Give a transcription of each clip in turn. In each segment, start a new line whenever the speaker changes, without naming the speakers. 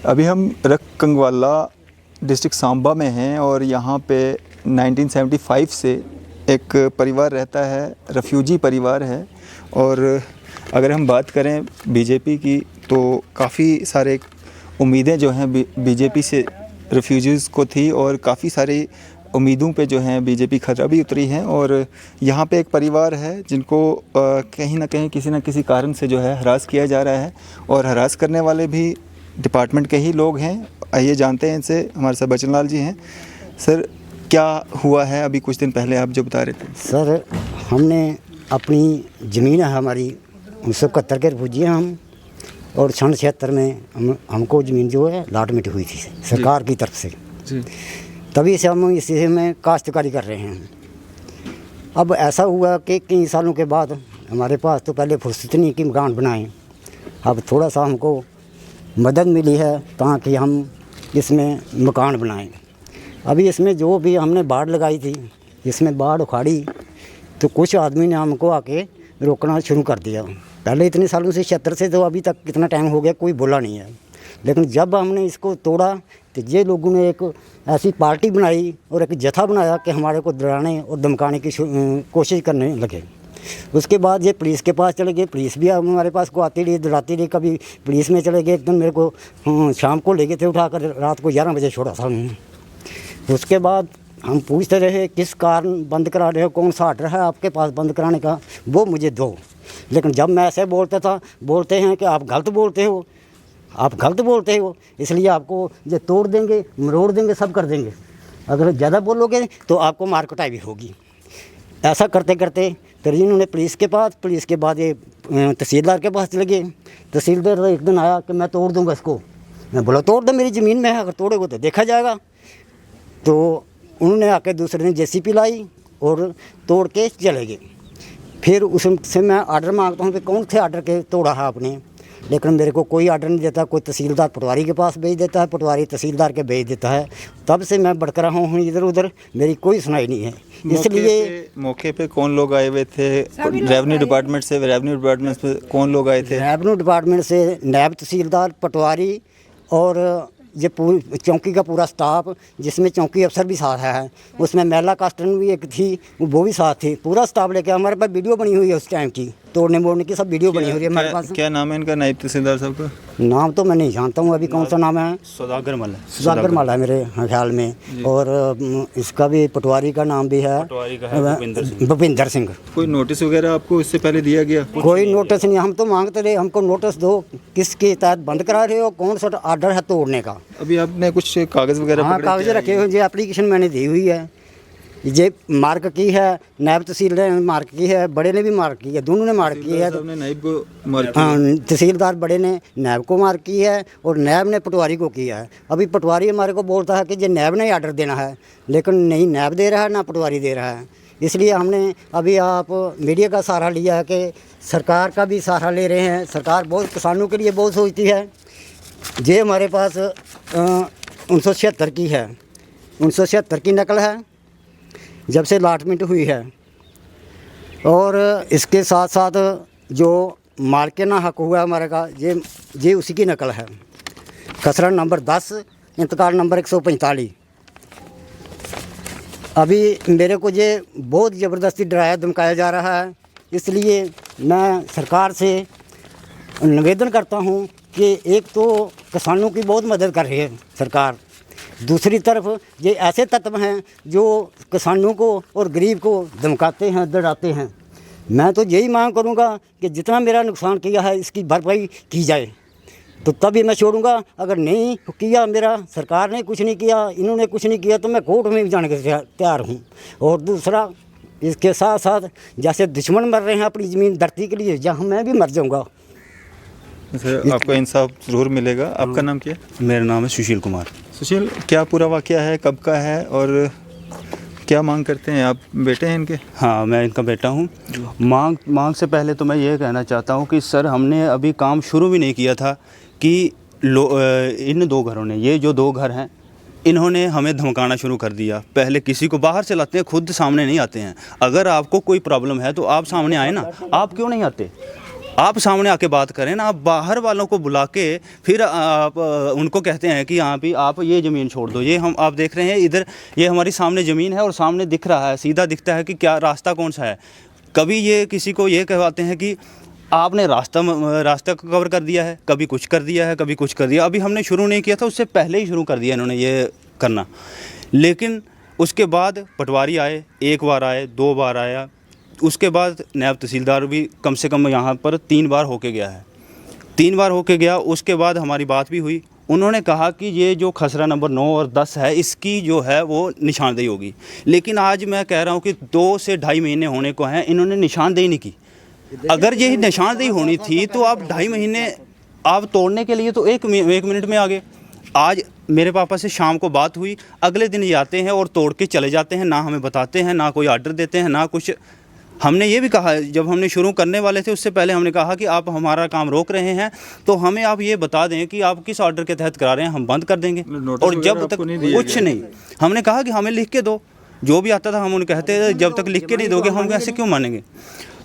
अभी हम रक कंगवाला डिस्ट्रिक्ट सांबा में हैं और यहाँ पे 1975 से एक परिवार रहता है, रेफ्यूजी परिवार है। और अगर हम बात करें बीजेपी की तो काफ़ी सारे उम्मीदें जो हैं बीजेपी से रेफ्यूजीज़ को थी और काफ़ी सारी उम्मीदों पे जो हैं बीजेपी खरा भी उतरी हैं। और यहाँ पे एक परिवार है जिनको कहीं ना कहीं किसी न किसी कारण से जो है हरास किया जा रहा है और हरास करने वाले भी डिपार्टमेंट के ही लोग हैं। आइए जानते हैं इनसे। हमारे साथ बचन लाल जी हैं। सर, क्या हुआ है अभी कुछ दिन पहले आप जो बता रहे थे?
सर, हमने अपनी ज़मीन है हमारी 1971 के रिफ्यूजी हैं हम, और 1976 में हमको ज़मीन जो है लाटमेंट हुई थी सरकार की तरफ से
जी।
तभी से हम इसी में काश्तकारी कर रहे हैं। अब ऐसा हुआ कि कई सालों के बाद हमारे पास तो पहले फुर्सत नहीं कि मकान बनाएं। अब थोड़ा सा हमको मदद मिली है ताकि हम इसमें मकान बनाएं। अभी इसमें जो भी हमने बाड़ लगाई थी, इसमें बाड़ उखाड़ी तो कुछ आदमी ने हमको आके रोकना शुरू कर दिया। पहले इतने सालों से 76 से तो अभी तक कितना टाइम हो गया कोई बोला नहीं है, लेकिन जब हमने इसको तोड़ा तो ये लोगों ने एक ऐसी पार्टी बनाई और एक जत्था बनाया कि हमारे को डराने और धमकाने की कोशिश करने लगे। उसके बाद ये पुलिस के पास चले गए। पुलिस भी हमारे पास को आती रही, डराती रही। कभी पुलिस में चले गए, एकदम मेरे को शाम को ले गए थे उठाकर, रात को 11 बजे छोड़ा था उन्होंने। उसके बाद हम पूछते रहे किस कारण बंद करा रहे हो, कौन सा आर्डर है आपके पास बंद कराने का, वो मुझे दो। लेकिन जब मैं ऐसे बोलता था, बोलते हैं कि आप गलत बोलते हो, आप गलत बोलते हो, इसलिए आपको ये तोड़ देंगे, मरोड़ देंगे, सब कर देंगे। अगर ज़्यादा बोलोगे तो आपको मार कुटाई भी होगी। ऐसा करते करते फिर इन्होंने पुलिस के बाद ये तहसीलदार के पास चले गए। तहसीलदार एक दिन आया कि मैं तोड़ दूंगा इसको। मैं बोला तोड़ दो, मेरी ज़मीन में है, अगर तोड़ोगे तो देखा जाएगा। तो उन्होंने आके दूसरे दिन जेसीपी लाई और तोड़ के चले गए। फिर उससे मैं आर्डर मांगता हूँ कि कौन से आर्डर के तोड़ा है आपने, लेकिन मेरे को कोई आर्डर नहीं देता। कोई तहसीलदार पटवारी के पास भेज देता है, पटवारी तहसीलदार के भेज देता है। तब से मैं भटक रहा हूँ इधर उधर, मेरी कोई सुनाई नहीं है। इसलिए
मौके पे कौन लोग आए हुए थे? रेवेन्यू डिपार्टमेंट से कौन लोग आए थे?
रेवेन्यू डिपार्टमेंट से नायब तहसीलदार, पटवारी और ये चौकी का पूरा स्टाफ, जिसमें चौकी अफसर भी साथ है, उसमें महिला कास्टन भी एक थी, वो भी साथ थी। पूरा स्टाफ लेके हमारे पास वीडियो बनी हुई है उस टाइम की, तोड़ने मोड़ने की सब वीडियो बनी हुई है हमारे पास।
क्या नाम है इनका, नायब तहसीलदार साहब का?
नाम तो मैं नहीं जानता हूँ अभी, कौन सा नाम है?
सौदागर
माला है मेरे ख्याल में। और इसका भी पटवारी का नाम भी है भूपिंदर सिंह।
कोई नोटिस वगैरह आपको इससे पहले दिया गया?
कोई नोटिस नहीं। हम तो मांगते रहे हमको नोटिस दो, किसके तहत बंद करा रहे हो, कौन सा आर्डर है तोड़ने का।
अभी आपने कुछ कागज़ वगैरह?
हाँ, कागज़ रखे हुए, ये एप्लीकेशन मैंने दी हुई है। ये मार्क की है, नायब तहसीलदार ने मार्क की है, बड़े ने भी मार्क की है, दोनों ने मार्क की है।
नायब को मार्क
तहसीलदार बड़े ने नायब को मार्क की है और नायब ने पटवारी को किया है। अभी पटवारी हमारे को बोलता है कि ये नायब ने आर्डर देना है, लेकिन नहीं नायब दे रहा है ना पटवारी दे रहा है। इसलिए हमने अभी आप मीडिया का सहारा लिया है कि सरकार का भी सहारा ले रहे हैं। सरकार बहुत किसानों के लिए बहुत सोचती है। ये हमारे पास 1976 की है, 1976 की नकल है जब से अलॉटमेंट हुई है। और इसके साथ साथ जो मालकाना हक हुआ हमारे का, ये उसी की नकल है। खसरा नंबर 10, इंतकाल नंबर 145। अभी मेरे को ये बहुत ज़बरदस्ती डराया धमकाया जा रहा है। इसलिए मैं सरकार से निवेदन करता हूँ कि एक तो किसानों की बहुत मदद कर रही है सरकार, दूसरी तरफ ये ऐसे तत्व हैं जो किसानों को और गरीब को धमकाते हैं, डराते हैं। मैं तो यही मांग करूँगा कि जितना मेरा नुकसान किया है इसकी भरपाई की जाए, तो तभी मैं छोड़ूंगा। अगर नहीं किया, मेरा सरकार ने कुछ नहीं किया, इन्होंने कुछ नहीं किया, तो मैं कोर्ट में भी जाने के तैयार हूँ। और दूसरा, इसके साथ साथ जैसे दुश्मन मर रहे हैं अपनी ज़मीन धरती के लिए, जहाँ मैं भी मर जाऊँगा।
आपको इंसाफ ज़रूर मिलेगा। आपका नाम क्या है?
मेरा नाम है सुशील कुमार।
सुशील, क्या पूरा वाक़या है, कब का है और क्या मांग करते हैं आप? बेटे हैं इनके?
हाँ, मैं इनका बेटा हूँ। मांग से पहले तो मैं ये कहना चाहता हूँ कि सर, हमने अभी काम शुरू भी नहीं किया था कि इन दो घरों ने, ये जो दो घर हैं, इन्होंने हमें धमकाना शुरू कर दिया। पहले किसी को बाहर से लाते हैं, खुद सामने नहीं आते हैं। अगर आपको कोई प्रॉब्लम है तो आप सामने आए ना, आप क्यों नहीं आते? आप सामने आके बात करें ना, आप बाहर वालों को बुला के फिर आप उनको कहते हैं कि हाँ भी आप ये ज़मीन छोड़ दो। ये हम आप देख रहे हैं इधर, ये हमारी सामने ज़मीन है और सामने दिख रहा है, सीधा दिखता है कि क्या रास्ता कौन सा है। कभी ये किसी को ये कहवाते हैं कि आपने रास्ता कवर कर दिया है, कभी कुछ कर दिया है, कभी कुछ कर दिया। अभी हमने शुरू नहीं किया था, उससे पहले ही शुरू कर दिया इन्होंने ये करना। लेकिन उसके बाद पटवारी आए, एक बार आए, 2 बार आया, उसके बाद नायब तहसीलदार भी कम से कम यहाँ पर 3 बार होके गया है, 3 बार होके गया। उसके बाद हमारी बात भी हुई, उन्होंने कहा कि ये जो खसरा नंबर 9 और 10 है इसकी जो है वो निशानदेही होगी। लेकिन आज मैं कह रहा हूँ कि 2 से ढाई महीने होने को हैं, इन्होंने निशानदेही नहीं की। अगर ये निशानदेही होनी थी तो आप 2.5 महीने आप तोड़ने के लिए तो एक मिनट में आ गए। आज मेरे पापा से शाम को बात हुई, अगले दिन ये आते हैं और तोड़ के चले जाते हैं, ना हमें बताते हैं, ना कोई आर्डर देते हैं, ना कुछ। हमने ये भी कहा, जब हमने शुरू करने वाले थे उससे पहले हमने कहा कि आप हमारा काम रोक रहे हैं तो हमें आप ये बता दें कि आप किस ऑर्डर के तहत करा रहे हैं, हम बंद कर देंगे। और जब तक कुछ नहीं, हमने कहा कि हमें लिख के दो। जो भी आता था हम उन्हें कहते, जब तक लिख के नहीं दोगे हम ऐसे क्यों मानेंगे।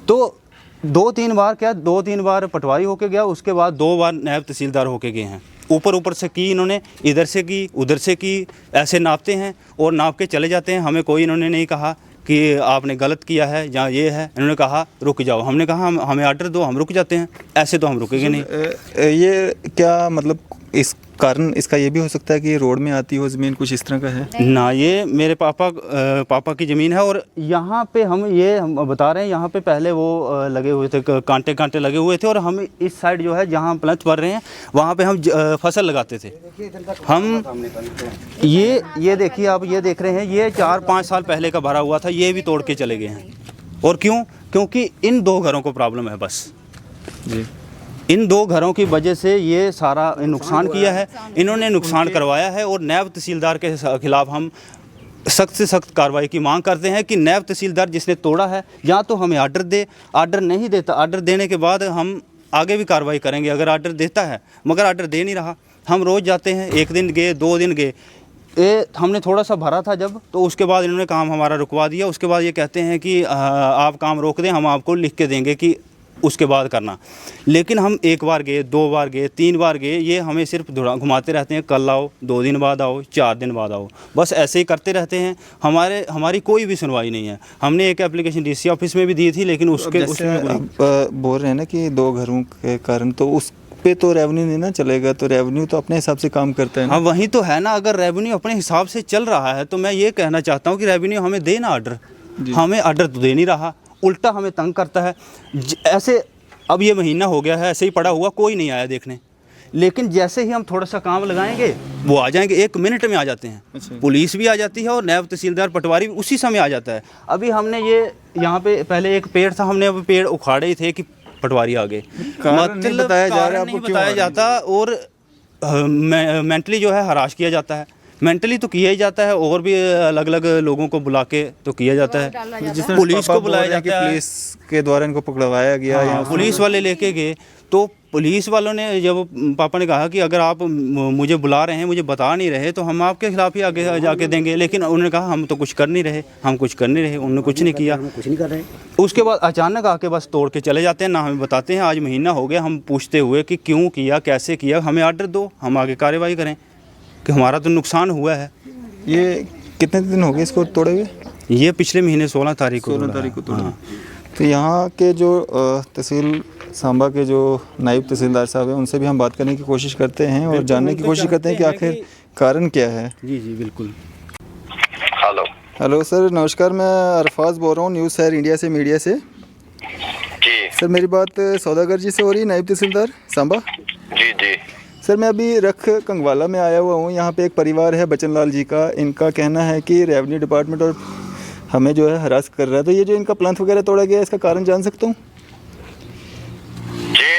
तो 2-3 बार क्या, 2-3 बार पटवारी होके गया, उसके बाद 2 बार नायब तहसीलदार होके गए हैं। ऊपर से की इन्होंने, इधर से की, उधर से की, ऐसे नापते हैं और नाप के चले जाते हैं। हमें कोई इन्होंने नहीं कहा कि आपने गलत किया है या ये है। इन्होंने कहा रुक जाओ, हमने कहा हमें आर्डर दो, हम रुक जाते हैं। ऐसे तो हम रुकेंगे नहीं।
ये क्या मतलब इस कारण इसका ये भी हो सकता है कि रोड में आती हो ज़मीन, कुछ इस तरह का है
ना। ये मेरे पापा की ज़मीन है और यहाँ पे हम बता रहे हैं, यहाँ पे पहले वो लगे हुए थे, कांटे लगे हुए थे। और हम इस साइड जो है जहाँ प्लंथ भर रहे हैं वहाँ पे हम फसल लगाते थे। हम ये देखिए, आप ये देख रहे हैं, ये 4-5 साल पहले का भरा हुआ था, ये भी तोड़ के चले गए हैं। और क्यों? क्योंकि इन 2 घरों को प्रॉब्लम है बस जी। इन 2 घरों की वजह से ये सारा नुकसान किया है, इन्होंने नुकसान करवाया है। और नायब तहसीलदार के खिलाफ हम सख्त से सख्त कार्रवाई की मांग करते हैं कि नायब तहसीलदार जिसने तोड़ा है या तो हमें आर्डर दे, आर्डर नहीं देता, आर्डर देने के बाद हम आगे भी कार्रवाई करेंगे। अगर आर्डर देता है, मगर आर्डर दे नहीं रहा, हम रोज़ जाते हैं, 1 दिन गए, 2 दिन गए। हमने थोड़ा सा भरा था जब, तो उसके बाद इन्होंने काम हमारा रुकवा दिया। उसके बाद ये कहते हैं कि आप काम रोक दें, हम आपको लिख के देंगे कि उसके बाद करना। लेकिन हम 1 बार गए, 2 बार गए, 3 बार गए, ये हमें सिर्फ घुमाते रहते हैं। कल आओ, 2 दिन बाद आओ, 4 दिन बाद आओ, बस ऐसे ही करते रहते हैं। हमारी कोई भी सुनवाई नहीं है। हमने एक एप्लीकेशन डीसी ऑफिस में भी दी थी, लेकिन उसमें
बोल रहे हैं ना कि 2 घरों के कारण, तो उस पे तो रेवेन्यू नहीं ना चलेगा, तो रेवेन्यू तो अपने हिसाब से काम करता है ना।
हाँ, वही तो है ना। अगर रेवेन्यू अपने हिसाब से चल रहा है तो मैं ये कहना चाहता हूँ कि रेवेन्यू हमें देना आर्डर। हमें आर्डर तो दे नहीं रहा, उल्टा हमें तंग करता है। ऐसे अब ये महीना हो गया है, ऐसे ही पड़ा हुआ, कोई नहीं आया देखने। लेकिन जैसे ही हम थोड़ा सा काम लगाएंगे वो आ जाएंगे, 1 मिनट में आ जाते हैं। अच्छा। पुलिस भी आ जाती है और नायब तहसीलदार पटवारी भी उसी समय आ जाता है। अभी हमने ये यहाँ पे पहले एक पेड़ था, हमने अब पेड़ उखाड़े ही थे कि पटवारी आ गए।
मतलब
बताया जाता और मेंटली जो है हराश किया जाता है। मेंटली तो किया ही जाता है, और भी अलग अलग लोगों को बुला के तो किया जाता है। पुलिस को बुलाया जाता है,
पुलिस के द्वारा इनको पकड़वाया गया।
हाँ, पुलिस वाले लेके गए तो पुलिस वालों ने, जब पापा ने कहा कि अगर आप मुझे बुला रहे हैं, मुझे बता नहीं रहे, तो हम आपके खिलाफ ही आगे जाके देंगे। लेकिन उन्होंने कहा हम तो कुछ कर नहीं रहे, हम कुछ कर नहीं रहे, उन्होंने कुछ नहीं किया,
कुछ नहीं कर रहे।
उसके बाद अचानक आके बस तोड़ के चले जाते हैं, ना हमें बताते हैं। आज महीना हो गया हम पूछते हुए कि क्यों किया, कैसे किया, हमें आर्डर दो, हम आगे कार्रवाई करें कि हमारा तो नुकसान हुआ है।
ये कितने दिन हो गए इसको तोड़े हुए?
ये पिछले महीने 16 तारीख को
तोड़ा। हाँ। तो यहाँ के जो तहसील सांबा के जो नायब तहसीलदार साहब हैं, उनसे भी हम बात करने की कोशिश करते हैं और जानने की कोशिश करते हैं कि आखिर कारण क्या है।
जी बिल्कुल।
हेलो सर, नमस्कार। मैं अरफाज बोल रहा हूँ न्यूज़ शहर इंडिया से, मीडिया से
जी।
सर मेरी बात सौदागर जी से हो रही है, नायब तहसीलदार सांबा?
जी।
सर मैं अभी रख कंगवाला में आया हुआ हूँ। यहाँ पे एक परिवार है बचन लाल जी का। इनका कहना है कि रेवेन्यू डिपार्टमेंट और हमें जो है हरास कर रहा है। तो ये जो इनका प्लांट वगैरह तोड़ा गया, इसका कारण जान सकता हूँ?
जी,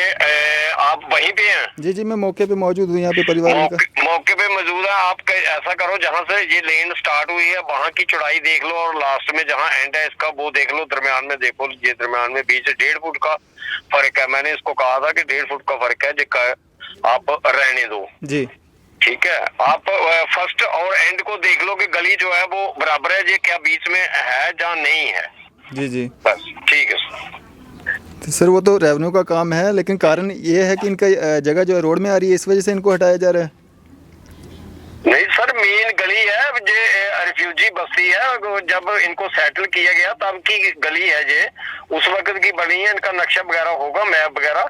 आप वहीं पे हैं?
जी मैं मौके पे मौजूद हूँ, यहाँ पे परिवार
मौके पे मौजूद है। आप ऐसा करो, जहाँ से ये लेन स्टार्ट हुई है वहाँ की चौड़ाई देख लो और लास्ट में जहाँ एंड है इसका वो देख लो। दरमियान में देखो, ये दरमियान में बीच 1.5 फुट का फर्क है। मैंने इसको कहा था कि 1.5 फुट का फर्क है, जिसका आप रहने दो जी। ठीक है, आप फर्स्ट और एंड को देख लो कि गली जो है वो बराबर है, ये क्या बीच में है या नहीं है।
जी
बस ठीक है।
तो सर वो तो रेवेन्यू का काम है, लेकिन कारण ये है कि इनका जगह जो है रोड में आ रही है, इस वजह से इनको हटाया जा रहा है।
नहीं सर, मेन गली है जे रिफ्यूजी बस्ती है, जब इनको सेटल किया गया तब की गली है जे, उस वक्त की बनी है, इनका नक्शा वगैरह होगा, मैप वगैरह।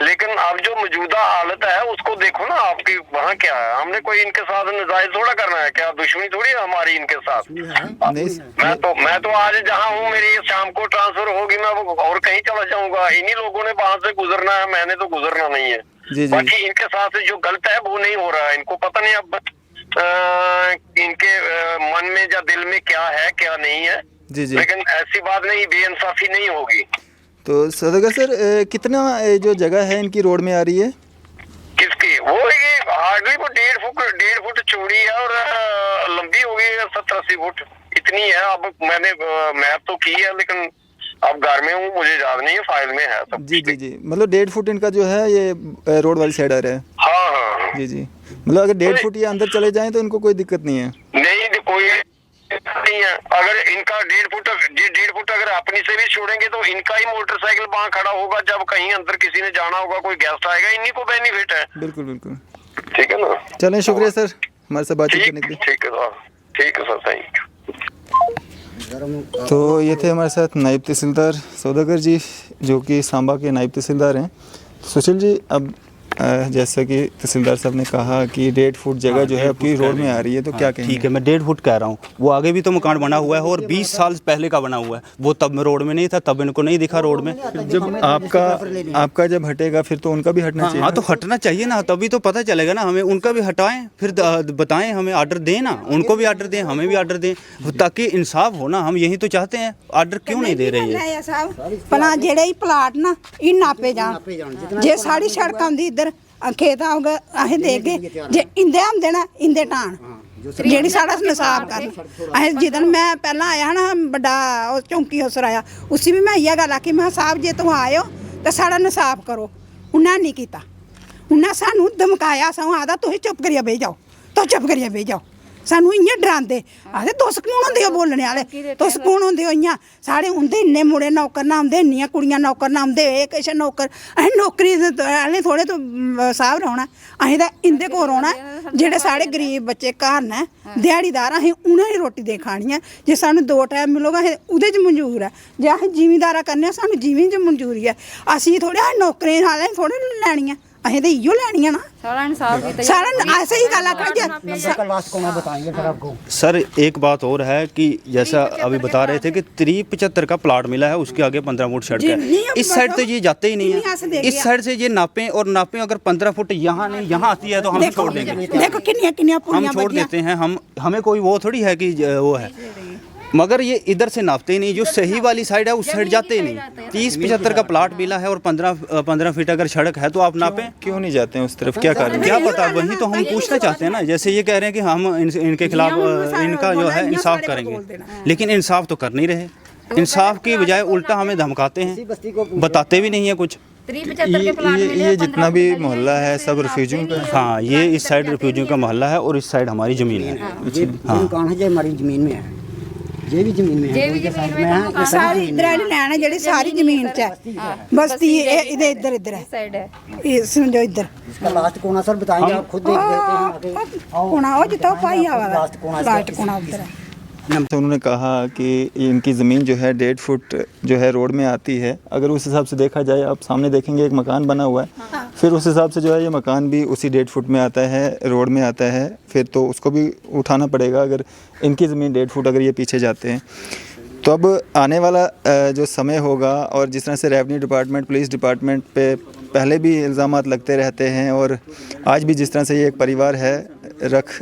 लेकिन अब जो मौजूदा हालत है उसको देखो ना आपकी, वहाँ क्या है। हमने कोई इनके साथ नजायज थोड़ा करना है, क्या दुश्मनी थोड़ी है हमारी इनके साथ।
नहीं
मैं तो आज जहाँ हूँ, मेरी शाम को ट्रांसफर होगी, मैं और कहीं चला जाऊंगा। इन्हीं लोगों ने वहां से गुजरना है, मैंने तो गुजरना नहीं है।
जी।
बाकी इनके साथ जो गलत है वो नहीं हो रहा है, इनको पता नहीं अब इनके मन में या दिल में क्या है क्या नहीं है।
जी।
लेकिन ऐसी बात नहीं, बेइंसाफी नहीं होगी।
तो सौदागर सर कितना जो जगह है इनकी रोड में आ रही है?
किसकी? वो ये हार्डली वो 1.5 फुट चौड़ी है और लंबी होगी 70-80 फुट, इतनी है। अब मैंने मैप तो की है, लेकिन अब घर में हूँ, मुझे याद नहीं है, फाइल में है सब।
जी, मतलब 1.5 फुट इनका जो है ये रोड वाली साइड आ रहा है।
हाँ।
जी, मतलब अगर 1.5 फुट ये अंदर चले जाएं तो इनको कोई दिक्कत नहीं है।
नहीं, कोई नहीं है। अगर इनका 1.5 फुट अगर अपनी से भी छोड़ेंगे तो इनका ही मोटरसाइकिल वहाँ खड़ा होगा, जब कहीं अंदर किसी ने जाना होगा, कोई गेस्ट आएगा, इन्हीं को बेनिफिट है।
बिल्कुल।
ठीक है ना।
चलें, शुक्रिया सर हमारे साथ बातचीत करने के लिए।
ठीक है सर, थैंक यू।
तो ये थे हमारे साथ नायब तहसीलदार सौदागर जी, जो कि सांबा के नायब तहसीलदार हैं। सुशील जी, अब जैसा कि तहसीलदार साहब ने कहा कि 1.5 फुट जगह जो है आपकी रोड में आ रही है, तो क्या कहेंगे?
ठीक है, मैं 1.5 फुट कह रहा हूँ। वो आगे भी तो मकान बना हुआ है और 20 साल पहले का बना हुआ है। वो तब रोड में नहीं था, तब इनको नहीं दिखा रोड में।
जब आपका जब हटेगा फिर तो उनका भी हटना चाहिए।
हाँ, तो हटना चाहिए ना, तभी तो पता चलेगा ना हमें। उनका भी हटाएं, फिर बताएं, हमें आर्डर दें ना, उनको भी आर्डर दें, हमें भी आर्डर दें, ताकि इंसाफ हो ना। हम यही तो चाहते हैं। आर्डर क्यों नहीं दे रही है?
भला जेड़े ही प्लाट ना ये नापे जान, जे साड़ी सड़क आंदी इधर खेत आऊगा असें देगे, जे इंदे आंदे ना इंदे टाण जेड़ी साड़ा नसाब कर। असें जिदन मैं पहला आया ना बड़ा चौंकी उसर आया, उसी भी मैं इयै गल आखी, मैं साहब जे तुम आए हो तो साड़ा नसाब करो। उन्हें नहीं कीता, उन्हें सानू धमकाया, सानू आदा तुसीं चुप करियै बेही जाओ, तुस चुप करियै बेही जाओ। सानू इ'यां डरांदे, आखदे तुस कौन होंदे हो बोलने आह्ले, तुस कौन होंदे हो इ'यां। साढ़े उं'दे इन्ने मुड़े नौकर ना औंदे, इन्नियां कुड़ियां नौकर ना औंदे, एह् किश नौकर। असें नौकरी आह्ले थोड़े तो साहब रौह्ना, असें तां इं'दे कोल रौह्ना जेह्ड़े साढ़े गरीब बच्चे घर न, ध्याड़ीदार, असें उ'नें गी रोटी दे खानी ऐ। जे सानू 2 टाइम मिलोगा असें ओह्दे च मंजूर ऐ। जे असें जिमींदारा करने सानू जिमीं च मंजूरी ऐ। असीं थोड़े असें नौकरें आह्ले थोड़े लैनी ऐ, असें तो इयो लैनी है ना। सारा ऐसे ही गल आखा।
सर एक बात और है कि जैसा अभी बता रहे थे कि 73 का प्लाट मिला है, उसके आगे 15 फुट सड़क है। इस साइड तो ये जाते ही नहीं है, इस साइड से ये नापें और नापें, अगर 15 फुट यहाँ नहीं यहाँ आती है तो हम छोड़ देंगे।
देखो कितनियां
हम छोड़ देते हैं, हमें कोई वो थोड़ी है कि वो है, मगर ये इधर से नापते ही नहीं। जो सही वाली साइड है उस साइड जाते ही नहीं। 30-75 का प्लाट मिला है और 15 फीट अगर सड़क है तो आप नापें।
क्यों नहीं जाते हैं उस तरफ, क्या कारण?
क्या पता, वही तो हम पूछना चाहते हैं ना। जैसे ये कह रहे हैं कि हम इनके खिलाफ इनका जो है इंसाफ करेंगे, लेकिन इंसाफ तो कर नहीं रहे। इंसाफ की बजाय उल्टा हमें धमकाते हैं, बताते भी नहीं है कुछ।
ये जितना भी मोहल्ला है सब रिफ्यूजियों का?
हाँ, ये इस साइड रिफ्यूजियों का मोहल्ला है और इस साइड हमारी ज़मीन है।
कौन है जो हमारी ज़मीन में है, ये भी ज़मीन में है,
सारी इधर लैन है जेह्ड़ी सारी ज़मीन च है। बस्ती इधर है, ये समझो इधर।
इसका लास्ट कोना सर बताएंगे, आप खुद देख लेते हैं।
कोना वो जितना पाई आवा लास्ट कोना उधर है।
तो उन्होंने कहा कि इनकी ज़मीन जो है 1.5 फुट जो है रोड में आती है। अगर उस हिसाब से देखा जाए, आप सामने देखेंगे एक मकान बना हुआ है, फिर उस हिसाब से जो है ये मकान भी उसी 1.5 फुट में आता है, रोड में आता है, फिर तो उसको भी उठाना पड़ेगा। अगर इनकी ज़मीन 1.5 फुट अगर ये पीछे जाते हैं तो अब आने वाला जो समय होगा, और जिस तरह से रेवेन्यू डिपार्टमेंट, पुलिस डिपार्टमेंट पे पहले भी इल्ज़ामात लगते रहते हैं, और आज भी जिस तरह से ये एक परिवार है रख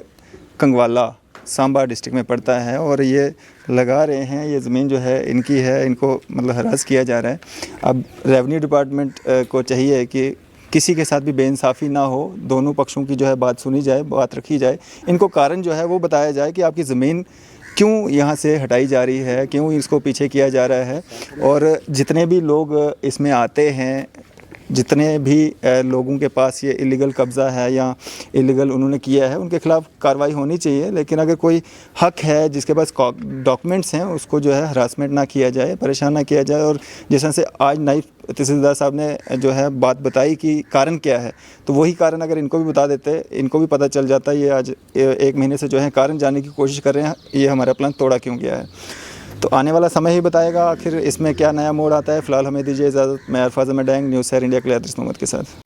कंगवाला सांबा डिस्ट्रिक्ट में पड़ता है, और ये लगा रहे हैं ये ज़मीन जो है इनकी है, इनको मतलब हरास किया जा रहा है। अब रेवेन्यू डिपार्टमेंट को चाहिए कि किसी के साथ भी बेइंसाफ़ी ना हो, दोनों पक्षों की जो है बात सुनी जाए, बात रखी जाए, इनको कारण जो है वो बताया जाए कि आपकी ज़मीन क्यों यहाँ से हटाई जा रही है, क्यों इसको पीछे किया जा रहा है। और जितने भी लोग इसमें आते हैं जितने भी लोगों के पास ये इलीगल कब्ज़ा है या इलीगल उन्होंने किया है उनके खिलाफ कार्रवाई होनी चाहिए। लेकिन अगर कोई हक है जिसके पास डॉक्यूमेंट्स हैं उसको जो है हरासमेंट ना किया जाए, परेशान ना किया जाए। और जैसे से आज नायब तहसीलदार साहब ने जो है बात बताई कि कारण क्या है, तो वही कारण अगर इनको भी बता देते, इनको भी पता चल जाता। ये आज 1 महीने से जो है कारण जानने की कोशिश कर रहे हैं ये हमारा प्लान तोड़ा क्यों गया है। तो आने वाला समय ही बताएगा आखिर इसमें क्या नया मोड़ आता है। फ़िलहाल हमें दीजिए इजाज़त। मैं अरफाज अहमद डैंग, न्यूज़ शहर इंडिया के लिए आदिश मोहम्मद के साथ।